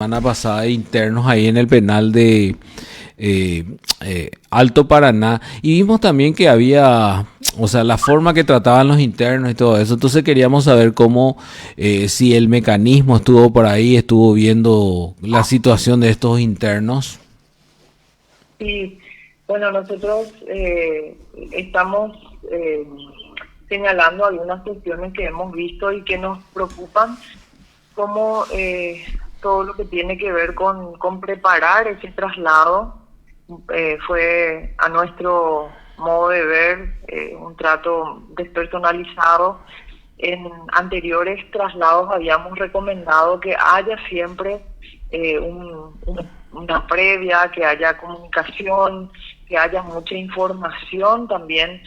semana pasada de internos ahí en el penal de Alto Paraná y vimos también que había, o sea, la forma que trataban los internos y todo eso. Entonces queríamos saber cómo, si el mecanismo estuvo por ahí, estuvo viendo la situación de estos internos. Sí, bueno, nosotros estamos señalando algunas cuestiones que hemos visto y que nos preocupan, como todo lo que tiene que ver con preparar ese traslado. Fue a nuestro modo de ver un trato despersonalizado. En anteriores traslados habíamos recomendado que haya siempre una previa, que haya comunicación, que haya mucha información también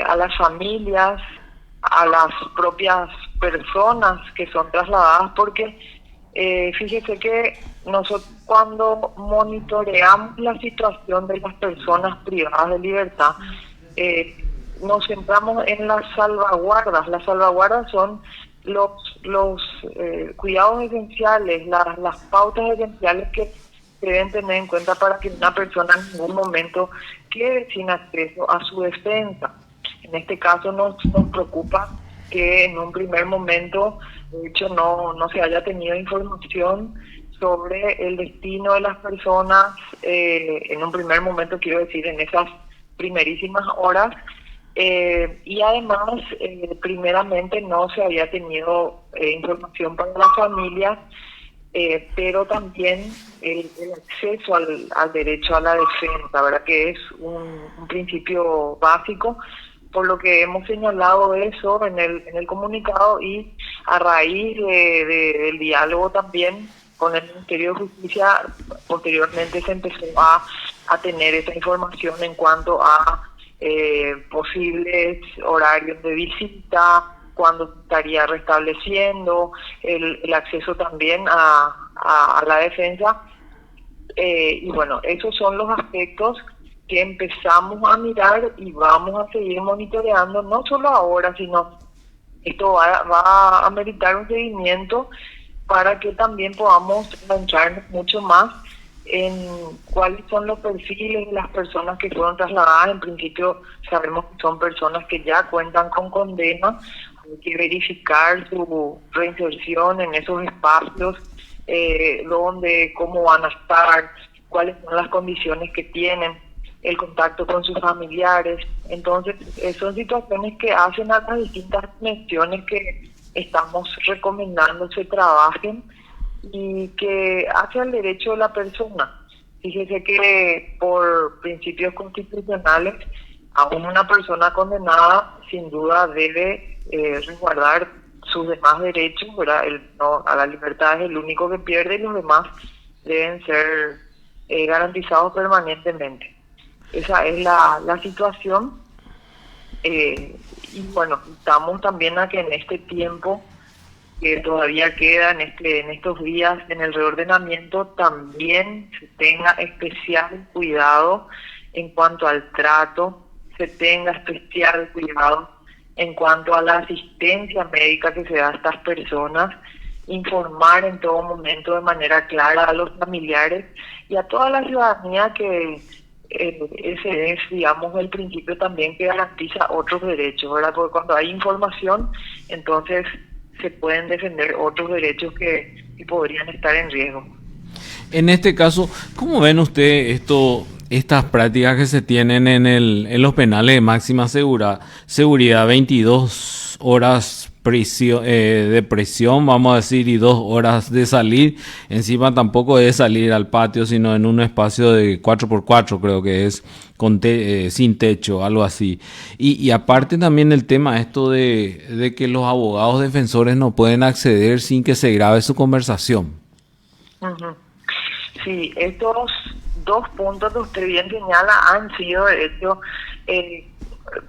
a las familias, a las propias personas que son trasladadas, porque fíjese que nosotros cuando monitoreamos la situación de las personas privadas de libertad, eh, nos centramos en las salvaguardas. Las salvaguardas son los cuidados esenciales, las pautas esenciales que se deben tener en cuenta para que una persona en ningún momento quede sin acceso a su defensa. En este caso nos preocupa que en un primer momento, de hecho, no se haya tenido información sobre el destino de las personas, en un primer momento, quiero decir, en esas primerísimas horas. Y además, primeramente no se había tenido información para la familia, pero también el acceso al derecho a la defensa, ¿verdad? Que es un principio básico, por lo que hemos señalado eso en el comunicado, y a raíz del diálogo también con el Ministerio de Justicia, posteriormente se empezó a tener esa información en cuanto a posibles horarios de visita, cuándo se estaría restableciendo el acceso también a la defensa. Y bueno, esos son los aspectos que empezamos a mirar y vamos a seguir monitoreando, no solo ahora, sino esto va a meritar un seguimiento para que también podamos avanzar mucho más en cuáles son los perfiles de las personas que fueron trasladadas. En principio sabemos que son personas que ya cuentan con condena. Hay que verificar su reinserción en esos espacios, dónde, cómo van a estar, cuáles son las condiciones que tienen, el contacto con sus familiares. Entonces, son situaciones que hacen a las distintas dimensiones que estamos recomendando se trabajen y que hace al derecho de la persona. Fíjese que por principios constitucionales, aún una persona condenada sin duda debe resguardar sus demás derechos, ¿verdad? A la libertad es el único que pierde, y los demás deben ser garantizados permanentemente. Esa es la situación. Y bueno, estamos también a que en este tiempo que todavía queda, en estos días, en el reordenamiento, también se tenga especial cuidado en cuanto al trato, se tenga especial cuidado en cuanto a la asistencia médica que se da a estas personas, informar en todo momento de manera clara a los familiares y a toda la ciudadanía que ese es, digamos, el principio también que garantiza otros derechos, ¿verdad? Porque cuando hay información, entonces se pueden defender otros derechos que podrían estar en riesgo. En este caso, ¿cómo ven usted estas prácticas que se tienen en los penales de máxima seguridad, 22 horas de prisión, vamos a decir, y 2 horas de salir? Encima tampoco es salir al patio, sino en un espacio de 4x4, creo que es, sin techo, algo así. Y aparte también el tema esto de que los abogados defensores no pueden acceder sin que se grabe su conversación. Ujú. Sí, estos dos puntos que usted bien señala han sido, de hecho, eh,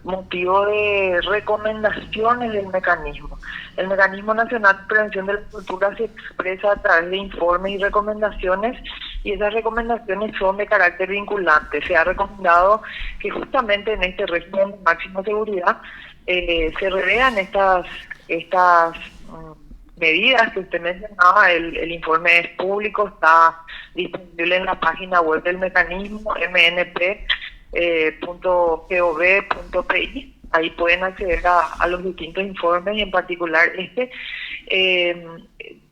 motivo de recomendaciones del mecanismo. El Mecanismo Nacional de Prevención de la Tortura se expresa a través de informes y recomendaciones, y esas recomendaciones son de carácter vinculante. Se ha recomendado que justamente en este régimen de máxima seguridad se revean estas medidas que usted mencionaba, el informe es público, está disponible en la página web del mecanismo mnp.gov.pi. Ahí pueden acceder a los distintos informes y en particular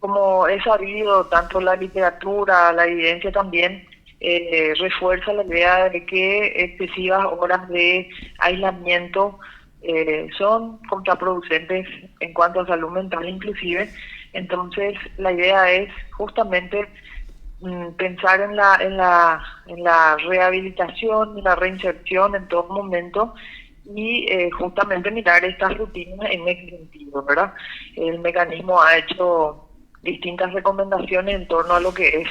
como es sabido, tanto la literatura, la evidencia también refuerza la idea de que excesivas horas de aislamiento son contraproducentes en cuanto a salud mental inclusive. Entonces la idea es justamente pensar en la rehabilitación y la reinserción en todo momento y justamente mirar estas rutinas en ese sentido, ¿verdad? El mecanismo ha hecho distintas recomendaciones en torno a lo que es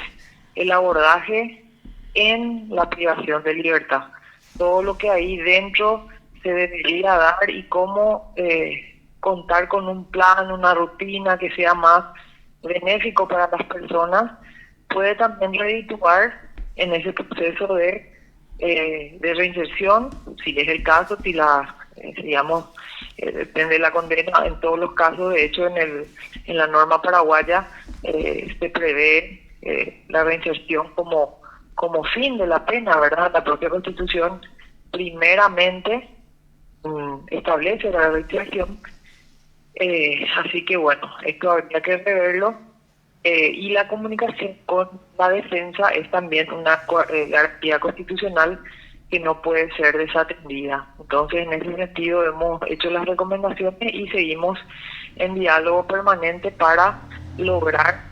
el abordaje en la privación de libertad. Todo lo que ahí dentro se debería dar y cómo contar con un plan, una rutina que sea más benéfico para las personas, puede también redituar en ese proceso de reinserción, si es el caso, si depende de la condena. En todos los casos, de hecho, en la norma paraguaya se prevé la reinserción como fin de la pena, ¿verdad? La propia Constitución primeramente establece la reinserción. Así que bueno, esto habría que reverlo. Y la comunicación con la defensa es también una garantía constitucional que no puede ser desatendida. Entonces, en ese sentido, hemos hecho las recomendaciones y seguimos en diálogo permanente para lograr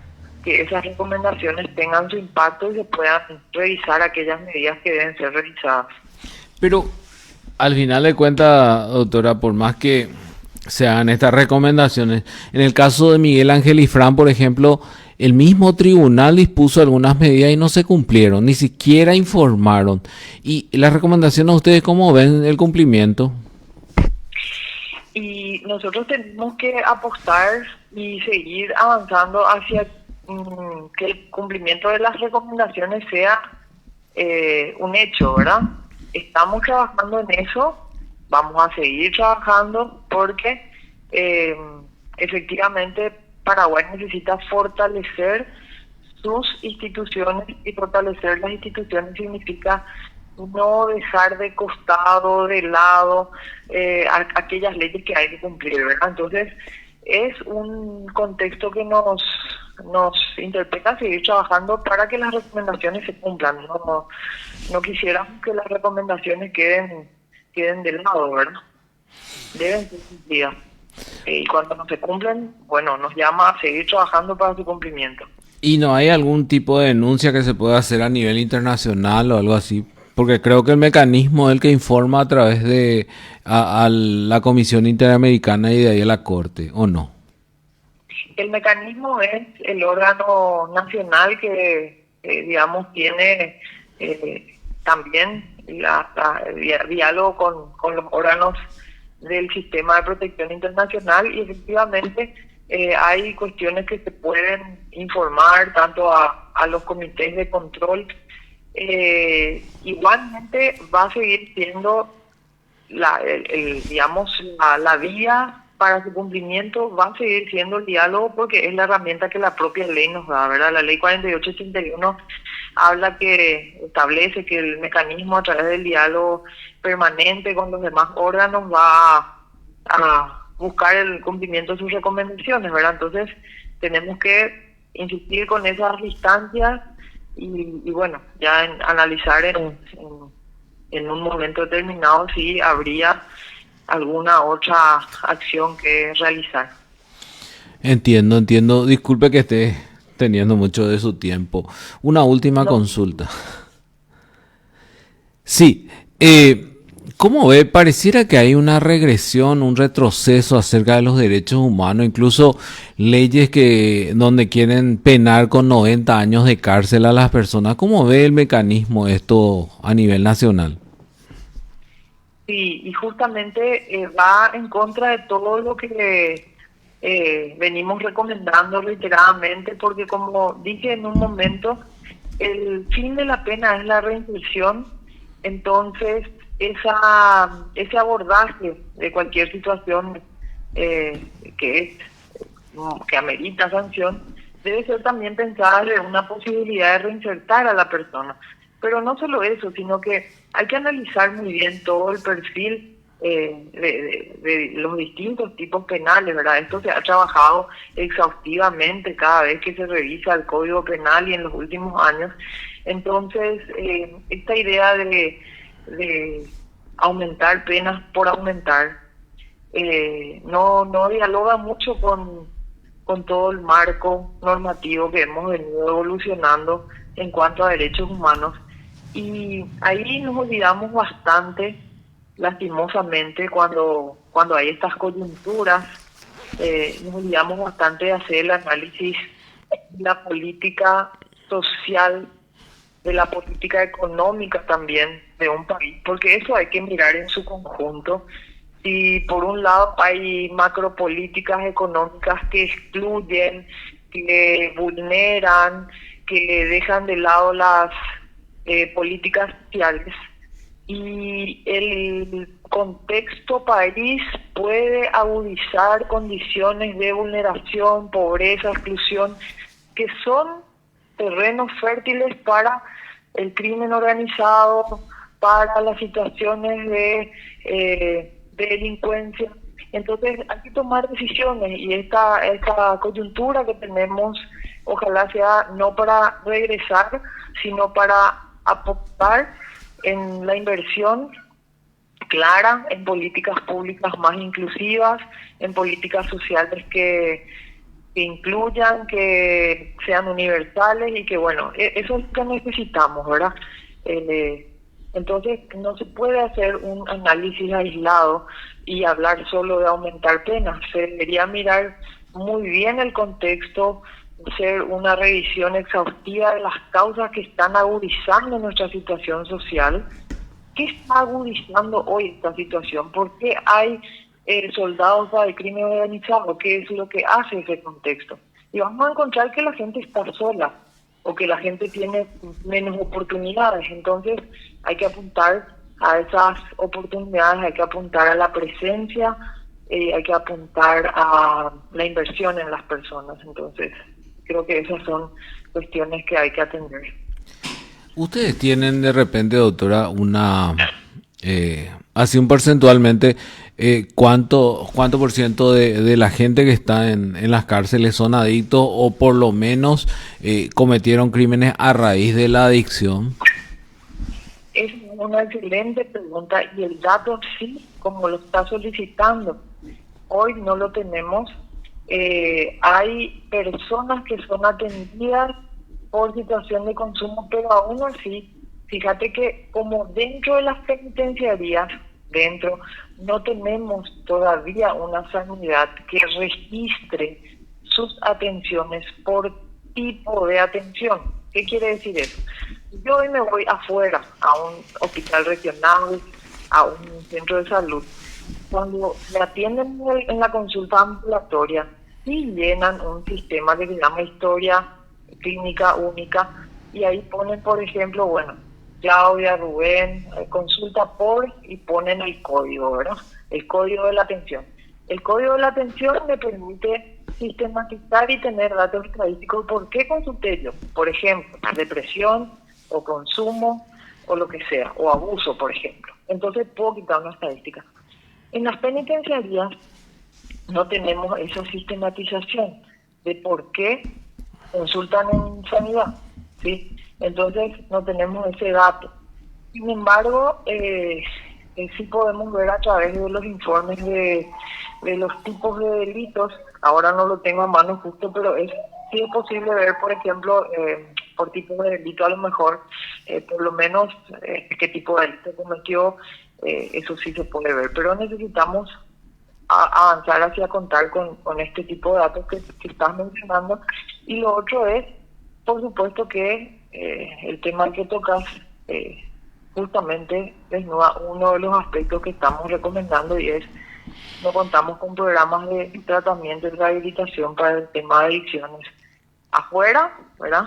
que esas recomendaciones tengan su impacto y se puedan revisar aquellas medidas que deben ser revisadas. Pero al final de cuentas, doctora, por más que se hagan estas recomendaciones, en el caso de Miguel Ángel y Fran, por ejemplo, el mismo tribunal dispuso algunas medidas y no se cumplieron, ni siquiera informaron. Y las recomendaciones, ¿ustedes cómo ven el cumplimiento? Y nosotros tenemos que apostar y seguir avanzando hacia que el cumplimiento de las recomendaciones sea un hecho, ¿verdad? Estamos trabajando en eso, vamos a seguir trabajando porque efectivamente Paraguay necesita fortalecer sus instituciones, y fortalecer las instituciones significa no dejar de costado, de lado, aquellas leyes que hay que cumplir, ¿verdad? Entonces, es un contexto que nos interpela seguir trabajando para que las recomendaciones se cumplan. No quisiéramos que las recomendaciones queden de lado, ¿verdad? Deben ser cumplidas. Y cuando no se cumplen, bueno, nos llama a seguir trabajando para su cumplimiento. ¿Y no hay algún tipo de denuncia que se pueda hacer a nivel internacional o algo así? Porque creo que el mecanismo es el que informa a través de a la Comisión Interamericana y de ahí a la Corte, ¿o no? El mecanismo es el órgano nacional que, digamos, tiene también el diálogo con los órganos del sistema de protección internacional, y efectivamente hay cuestiones que se pueden informar tanto a los comités de control. Igualmente va a seguir siendo la vía para su cumplimiento, va a seguir siendo el diálogo, porque es la herramienta que la propia ley nos da, ¿verdad? La ley 4881 establece que el mecanismo, a través del diálogo permanente con los demás órganos, va a buscar el cumplimiento de sus recomendaciones, ¿verdad? Entonces tenemos que insistir con esas instancias y bueno, ya analizar en un momento determinado si habría alguna otra acción que realizar. Entiendo. Disculpe que esté teniendo mucho de su tiempo. Una última consulta. Sí, ¿cómo ve? Pareciera que hay una regresión, un retroceso acerca de los derechos humanos, incluso leyes donde quieren penar con 90 años de cárcel a las personas. ¿Cómo ve el mecanismo esto a nivel nacional? Sí, y justamente va en contra de todo lo que venimos recomendando reiteradamente, porque como dije en un momento, el fin de la pena es la reinserción. Entonces ese abordaje de cualquier situación que es que amerita sanción, debe ser también pensada de una posibilidad de reinsertar a la persona. Pero no solo eso, sino que hay que analizar muy bien todo el perfil de los distintos tipos penales, ¿verdad? Esto se ha trabajado exhaustivamente cada vez que se revisa el Código Penal y en los últimos años. Entonces, esta idea de aumentar penas por aumentar no dialoga mucho con todo el marco normativo que hemos venido evolucionando en cuanto a derechos humanos. Y ahí nos olvidamos bastante, lastimosamente, cuando hay estas coyunturas, nos olvidamos bastante de hacer el análisis de la política social, de la política económica también de un país, porque eso hay que mirar en su conjunto. Si por un lado hay macropolíticas económicas que excluyen, que vulneran, que dejan de lado las políticas sociales, y el contexto país puede agudizar condiciones de vulneración, pobreza, exclusión, que son terrenos fértiles para el crimen organizado, para las situaciones de delincuencia. Entonces hay que tomar decisiones, y esta coyuntura que tenemos ojalá sea no para regresar, sino para apostar en la inversión clara, en políticas públicas más inclusivas, en políticas sociales que incluyan, que sean universales, y que bueno, eso es lo que necesitamos, ¿verdad? Entonces no se puede hacer un análisis aislado y hablar solo de aumentar penas. Se debería mirar muy bien el contexto, hacer una revisión exhaustiva de las causas que están agudizando nuestra situación social. ¿Qué está agudizando hoy esta situación? ¿Por qué hay soldados de crimen organizado? ¿Qué es lo que hace ese contexto? Y vamos a encontrar que la gente está sola, o que la gente tiene menos oportunidades. Entonces hay que apuntar a esas oportunidades, hay que apuntar a la presencia, hay que apuntar a la inversión en las personas. Entonces creo que esas son cuestiones que hay que atender. Ustedes tienen de repente, doctora, así un porcentualmente, ¿cuánto por ciento de la gente que está en las cárceles son adictos, o por lo menos cometieron crímenes a raíz de la adicción? Es una excelente pregunta, y el dato sí, como lo está solicitando, hoy no lo tenemos. Hay personas que son atendidas por situación de consumo, pero aún así, fíjate que como dentro de las penitenciarías, no tenemos todavía una sanidad que registre sus atenciones por tipo de atención. ¿Qué quiere decir eso? Yo hoy me voy afuera, a un hospital regional, a un centro de salud. Cuando me atienden en la consulta ambulatoria, sí llenan un sistema que se llama historia clínica única, y ahí ponen, por ejemplo, bueno, Claudia, Rubén, consulta por, y ponen el código, ¿verdad? El código de la atención. El código de la atención me permite sistematizar y tener datos estadísticos. ¿Por qué consulté yo? Por ejemplo, depresión, o consumo, o lo que sea, o abuso, por ejemplo. Entonces puedo quitar una estadística. En las penitenciarías no tenemos esa sistematización de por qué consultan en sanidad, ¿sí? Entonces no tenemos ese dato. Sin embargo, sí podemos ver a través de los informes de los tipos de delitos. Ahora no lo tengo a mano justo, pero sí es posible ver, por ejemplo, por tipo de delito, a lo mejor, por lo menos qué tipo de delito cometió. Eso sí se puede ver, pero necesitamos avanzar hacia contar con este tipo de datos que estás mencionando. Y lo otro es, por supuesto, que el tema que tocas justamente desnuda uno de los aspectos que estamos recomendando, y es: no contamos con programas de tratamiento y rehabilitación para el tema de adicciones. Afuera, ¿verdad?,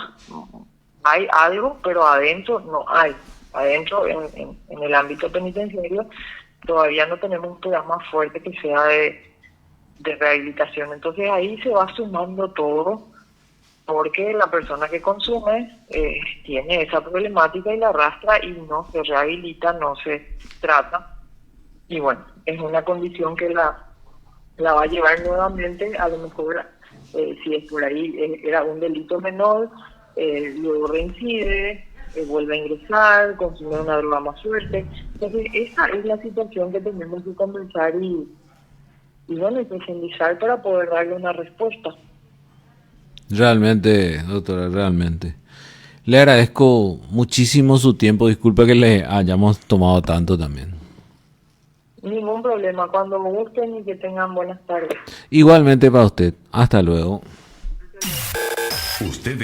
hay algo, pero adentro no hay. Adentro, en el ámbito penitenciario, todavía no tenemos un programa fuerte que sea de rehabilitación. Entonces ahí se va sumando todo, porque la persona que consume tiene esa problemática y la arrastra y no se rehabilita, no se trata. Y bueno, es una condición que la va a llevar nuevamente, a lo mejor, si es por ahí, era un delito menor, luego reincide, vuelve a ingresar, consume una droga más fuerte. Entonces, esa es la situación que tenemos que conversar y bueno, y profundizar para poder darle una respuesta. Realmente, doctora, realmente. Le agradezco muchísimo su tiempo. Disculpe que le hayamos tomado tanto también. Ningún problema, cuando gusten y que tengan buenas tardes. Igualmente para usted. Hasta luego. Usted